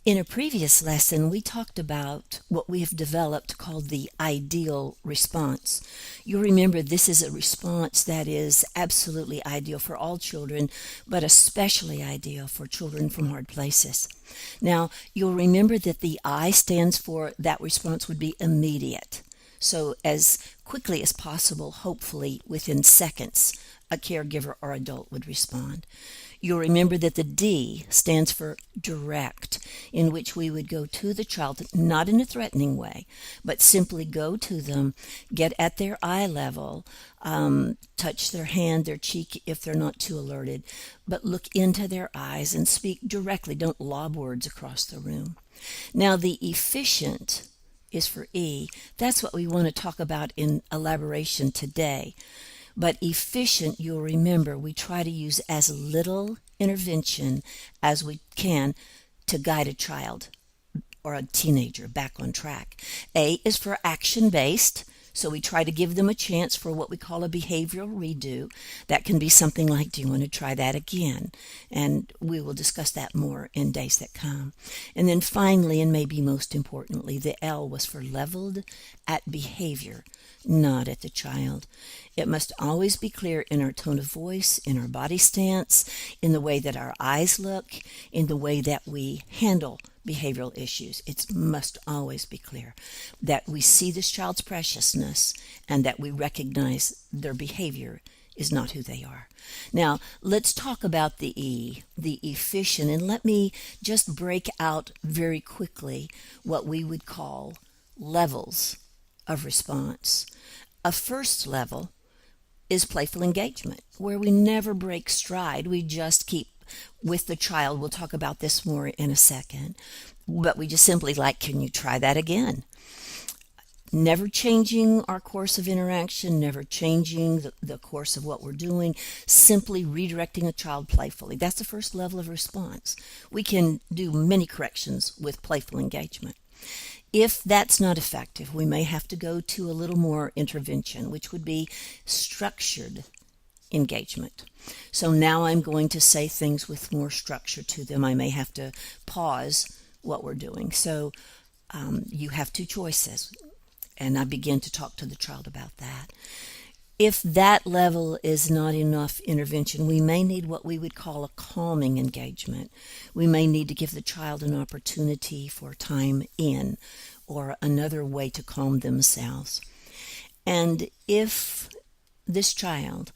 In a previous lesson, we talked about what we have developed called the ideal response. You'll remember this is a response that is absolutely ideal for all children, but especially ideal for children from hard places. Now, you'll remember that the I stands for that response would be immediate. So as quickly as possible, hopefully within seconds, a caregiver or adult would respond. You'll remember that the D stands for direct, in which we would go to the child, not in a threatening way, but simply go to them, get at their eye level, touch their hand, their cheek if they're not too alerted, but look into their eyes and speak directly. Don't lob words across the room. Now, the efficient is for E. That's what we want to talk about in elaboration today. But efficient, you'll remember, we try to use as little intervention as we can to guide a child or a teenager back on track. A is for action-based, so we try to give them a chance for what we call a behavioral redo. That can be something like, do you want to try that again? And we will discuss that more in days that come. And then finally, and maybe most importantly, the L was for leveled at behavior, not at the child. It must always be clear in our tone of voice, in our body stance, in the way that our eyes look, in the way that we handle behavioral issues. It must always be clear that we see this child's preciousness and that we recognize their behavior is not who they are. Now, let's talk about the E, the efficient, and let me just break out very quickly what we would call levels of response. A first level is playful engagement, where we never break stride. We just keep with the child. We'll talk about this more in a second. But we just simply like, can you try that again? Never changing our course of interaction, never changing the course of what we're doing, simply redirecting a child playfully. That's the first level of response. We can do many corrections with playful engagement. If that's not effective, we may have to go to a little more intervention, which would be structured engagement. So now I'm going to say things with more structure to them. I may have to pause what we're doing. So you have two choices, and I begin to talk to the child about that. If that level is not enough intervention, we may need what we would call a calming engagement. We may need to give the child an opportunity for time in or another way to calm themselves. And if this child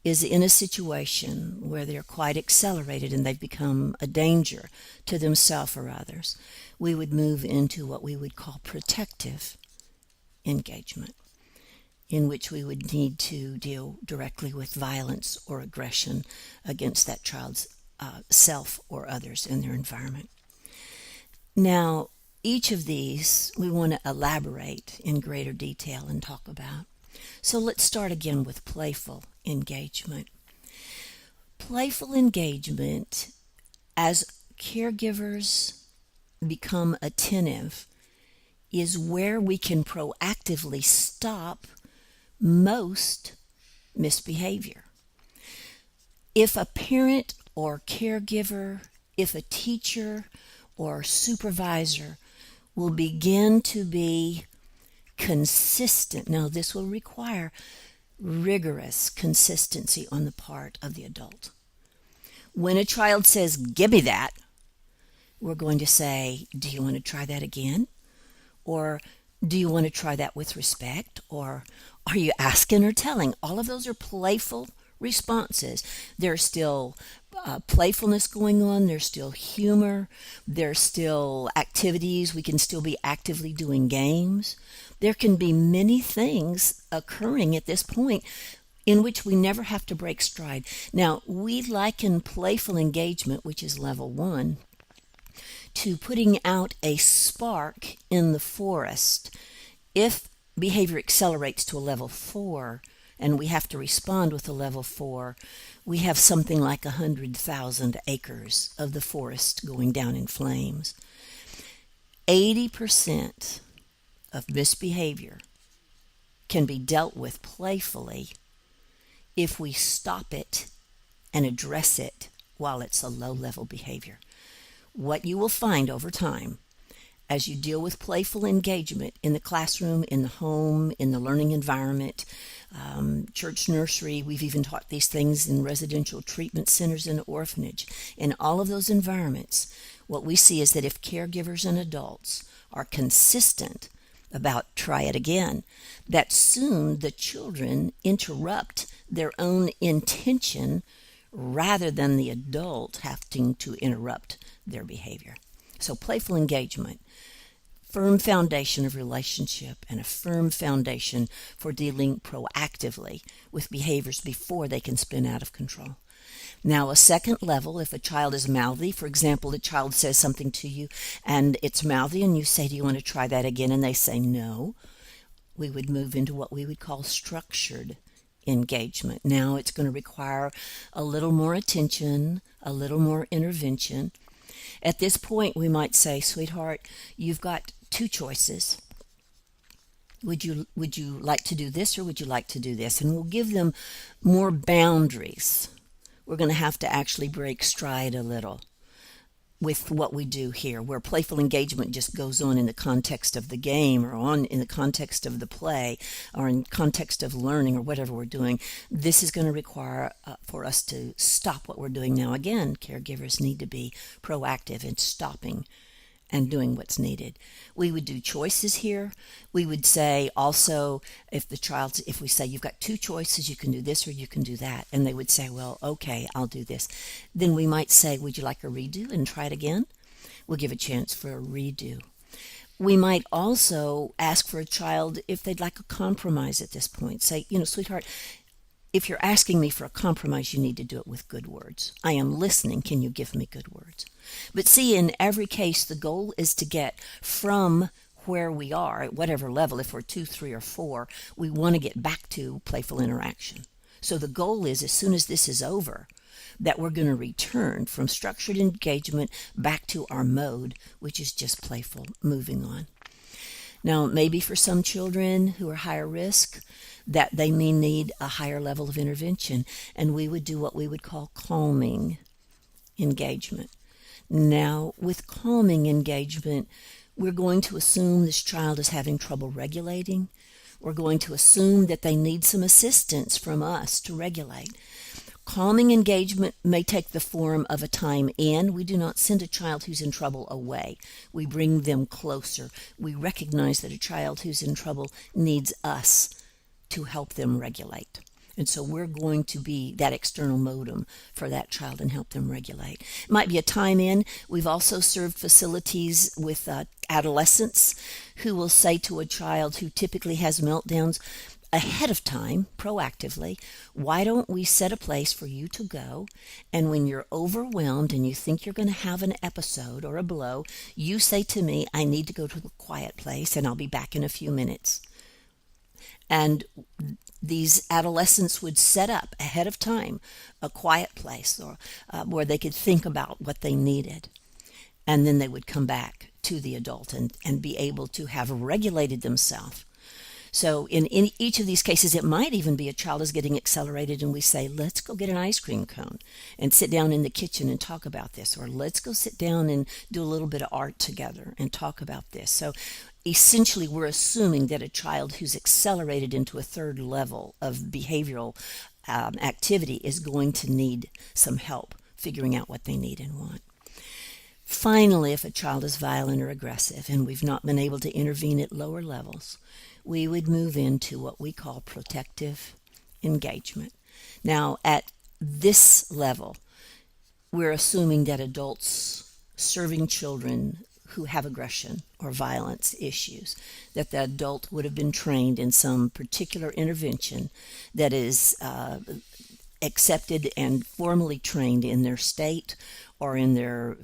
is in a situation where they're quite accelerated and they've become a danger to themselves or others, we would move into what we would call protective engagement, in which we would need to deal directly with violence or aggression against that child's self or others in their environment. Now, each of these we want to elaborate in greater detail and talk about. So let's start again with playful engagement. Playful engagement, as caregivers become attentive, is where we can proactively stop most misbehavior. If a parent or caregiver, if a teacher or supervisor will begin to be consistent, now this will require rigorous consistency on the part of the adult. When a child says, "Give me that," we're going to say, "Do you want to try that again?" Or, "Do you want to try that with respect?" Or, "Are you asking or telling?" All of those are playful responses. There's still playfulness going on. There's still humor. There's still activities. We can still be actively doing games. There can be many things occurring at this point in which we never have to break stride. Now, we liken playful engagement, which is level 1, to putting out a spark in the forest. If behavior accelerates to a level 4 and we have to respond with a level 4, we have something like 100,000 acres of the forest going down in flames. 80% of misbehavior can be dealt with playfully if we stop it and address it while it's a low-level behavior. What you will find over time as you deal with playful engagement in the classroom, in the home, in the learning environment, church nursery, we've even taught these things in residential treatment centers and orphanage. In all of those environments, what we see is that if caregivers and adults are consistent about try it again, that soon the children interrupt their own intention rather than the adult having to interrupt their behavior. So playful engagement, firm foundation of relationship, and a firm foundation for dealing proactively with behaviors before they can spin out of control. Now, a second level, if a child is mouthy, for example, the child says something to you and it's mouthy and you say, do you want to try that again? And they say no. We would move into what we would call structured engagement. Now it's going to require a little more attention, a little more intervention. At this point, we might say, sweetheart, you've got two choices. Would you like to do this or would you like to do this? And we'll give them more boundaries. We're going to have to actually break stride a little with what we do here, where playful engagement just goes on in the context of the game or on in the context of the play or in context of learning or whatever we're doing. This is going to require for us to stop what we're doing now. Again, caregivers need to be proactive in stopping and doing what's needed. We would do choices here. We would say also, if we say you've got two choices, you can do this or you can do that, and they would say, well, okay, I'll do this. Then we might say, would you like a redo and try it again? We'll give a chance for a redo. We might also ask for a child if they'd like a compromise at this point. Say, sweetheart, if you're asking me for a compromise, you need to do it with good words. I am listening. Can you give me good words? But see, in every case, the goal is to get from where we are at whatever level. If we're 2, 3, or 4, we want to get back to playful interaction. So the goal is, as soon as this is over, that we're going to return from structured engagement back to our mode, which is just playful, moving on. Now, maybe for some children who are higher risk, that they may need a higher level of intervention, and we would do what we would call calming engagement. Now, with calming engagement, we're going to assume this child is having trouble regulating. We're going to assume that they need some assistance from us to regulate. Calming engagement may take the form of a time in. We do not send a child who's in trouble away. We bring them closer. We recognize that a child who's in trouble needs us to help them regulate. And so we're going to be that external modem for that child and help them regulate. It might be a time in. We've also served facilities with adolescents who will say to a child who typically has meltdowns ahead of time, proactively, why don't we set a place for you to go, and when you're overwhelmed and you think you're going to have an episode or a blow, you say to me, I need to go to the quiet place and I'll be back in a few minutes. And these adolescents would set up ahead of time a quiet place or where they could think about what they needed. And then they would come back to the adult and be able to have regulated themselves. So in each of these cases, it might even be a child is getting accelerated and we say, let's go get an ice cream cone and sit down in the kitchen and talk about this. Or let's go sit down and do a little bit of art together and talk about this. So essentially, we're assuming that a child who's accelerated into a third level of behavioral activity is going to need some help figuring out what they need and want. Finally, if a child is violent or aggressive and we've not been able to intervene at lower levels, we would move into what we call protective engagement. Now, at this level, we're assuming that adults serving children who have aggression or violence issues, that the adult would have been trained in some particular intervention that is accepted and formally trained in their state or in their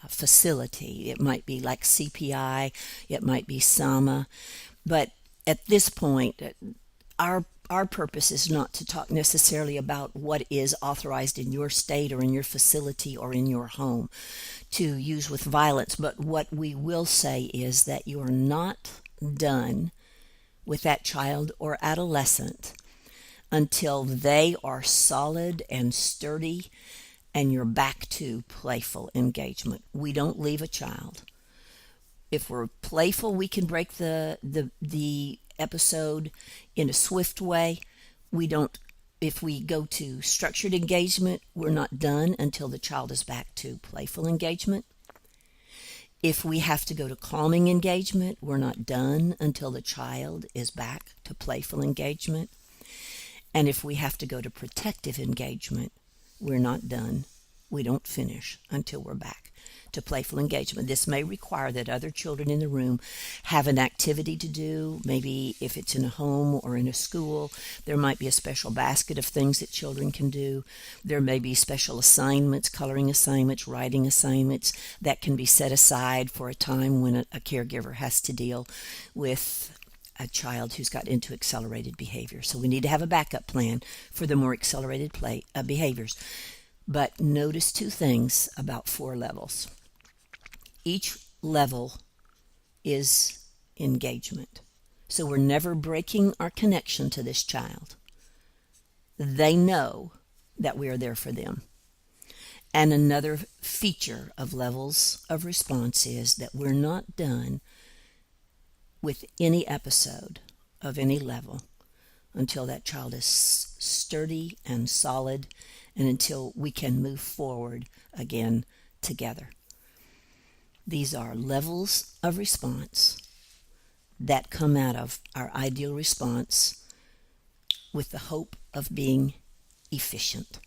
facility. It might be like CPI, it might be SAMA, but at this point, our purpose is not to talk necessarily about what is authorized in your state or in your facility or in your home to use with violence, but what we will say is that you're not done with that child or adolescent until they are solid and sturdy and you're back to playful engagement. We don't leave a child. If we're playful, we can break the episode in a swift way. We don't. If we go to structured engagement, we're not done until the child is back to playful engagement. If we have to go to calming engagement, we're not done until the child is back to playful engagement. And if we have to go to protective engagement, we're not done. We don't finish until we're back to playful engagement. This may require that other children in the room have an activity to do. Maybe if it's in a home or in a school, there might be a special basket of things that children can do. There may be special assignments, coloring assignments, writing assignments that can be set aside for a time when a caregiver has to deal with a child who's got into accelerated behavior. So we need to have a backup plan for the more accelerated behaviors. But notice two things about 4 levels. Each level is engagement. So we're never breaking our connection to this child. They know that we are there for them. And another feature of levels of response is that we're not done with any episode of any level until that child is sturdy and solid, and until we can move forward again together. These are levels of response that come out of our ideal response with the hope of being efficient.